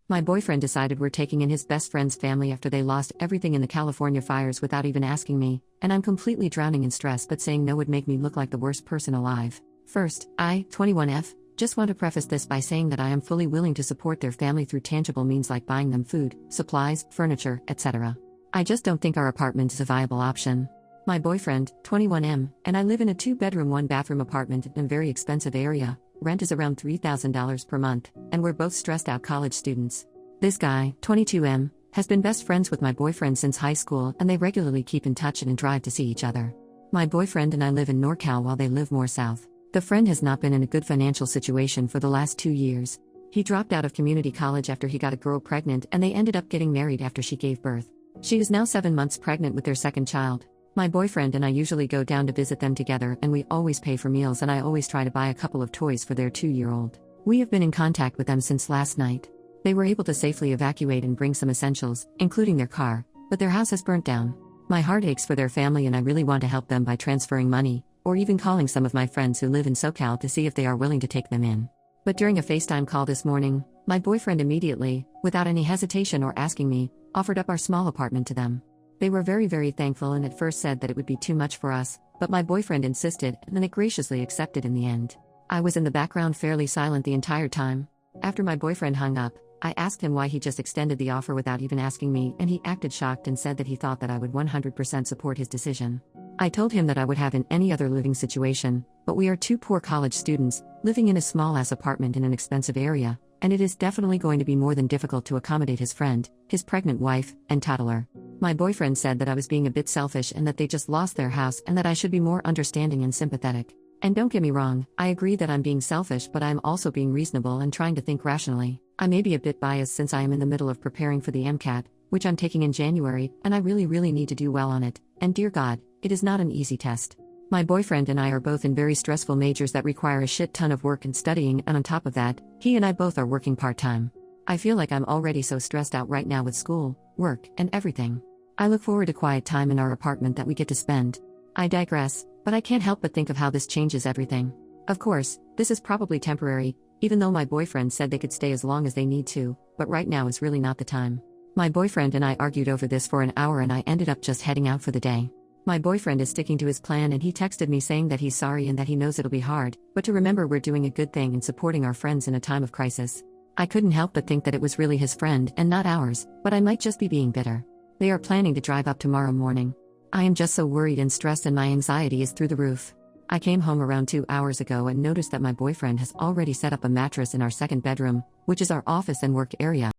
My boyfriend decided we're taking in his best friend's family after they lost everything in the California fires without even asking me, and I'm completely drowning in stress, but saying no would make me look like the worst person alive. First, I, 21F, just want to preface this by saying that I am fully willing to support their family through tangible means like buying them food, supplies, furniture, etc. I just don't think our apartment is a viable option. My boyfriend, 21M, and I live in a 2-bedroom 1-bathroom apartment in a very expensive area. Rent is around $3,000 per month, and we're both stressed out college students. This guy, 22M, has been best friends with my boyfriend since high school, and they regularly keep in touch and drive to see each other. My boyfriend and I live in NorCal while they live more south. The friend has not been in a good financial situation for the last 2 years. He dropped out of community college after he got a girl pregnant, and they ended up getting married after she gave birth. She is now 7 months pregnant with their second child. My boyfriend and I usually go down to visit them together, and we always pay for meals, and I always try to buy a couple of toys for their 2-year-old. We have been in contact with them since last night. They were able to safely evacuate and bring some essentials, including their car, but their house has burnt down. My heart aches for their family, and I really want to help them by transferring money, or even calling some of my friends who live in SoCal to see if they are willing to take them in. But during a FaceTime call this morning, my boyfriend immediately, without any hesitation or asking me, offered up our small apartment to them. They were very, very thankful and at first said that it would be too much for us, but my boyfriend insisted, and then it graciously accepted in the end. I was in the background fairly silent the entire time. After my boyfriend hung up, I asked him why he just extended the offer without even asking me, and he acted shocked and said that he thought that I would 100% support his decision. I told him that I would have in any other living situation, but we are 2 poor college students, living in a small-ass apartment in an expensive area, and it is definitely going to be more than difficult to accommodate his friend, his pregnant wife, and toddler. My boyfriend said that I was being a bit selfish and that they just lost their house and that I should be more understanding and sympathetic. And don't get me wrong, I agree that I'm being selfish, but I'm also being reasonable and trying to think rationally. I may be a bit biased since I am in the middle of preparing for the MCAT, which I'm taking in January, and I really need to do well on it, and dear God, it is not an easy test. My boyfriend and I are both in very stressful majors that require a shit ton of work and studying, and on top of that, he and I both are working part-time. I feel like I'm already so stressed out right now with school, work, and everything. I look forward to quiet time in our apartment that we get to spend. I digress, but I can't help but think of how this changes everything. Of course, this is probably temporary, even though my boyfriend said they could stay as long as they need to, but right now is really not the time. My boyfriend and I argued over this for an hour and I ended up just heading out for the day. My boyfriend is sticking to his plan and he texted me saying that he's sorry and that he knows it'll be hard, but to remember we're doing a good thing and supporting our friends in a time of crisis. I couldn't help but think that it was really his friend and not ours, but I might just be being bitter. They are planning to drive up tomorrow morning. I am just so worried and stressed and my anxiety is through the roof. I came home around 2 hours ago and noticed that my boyfriend has already set up a mattress in our second bedroom, which is our office and work area.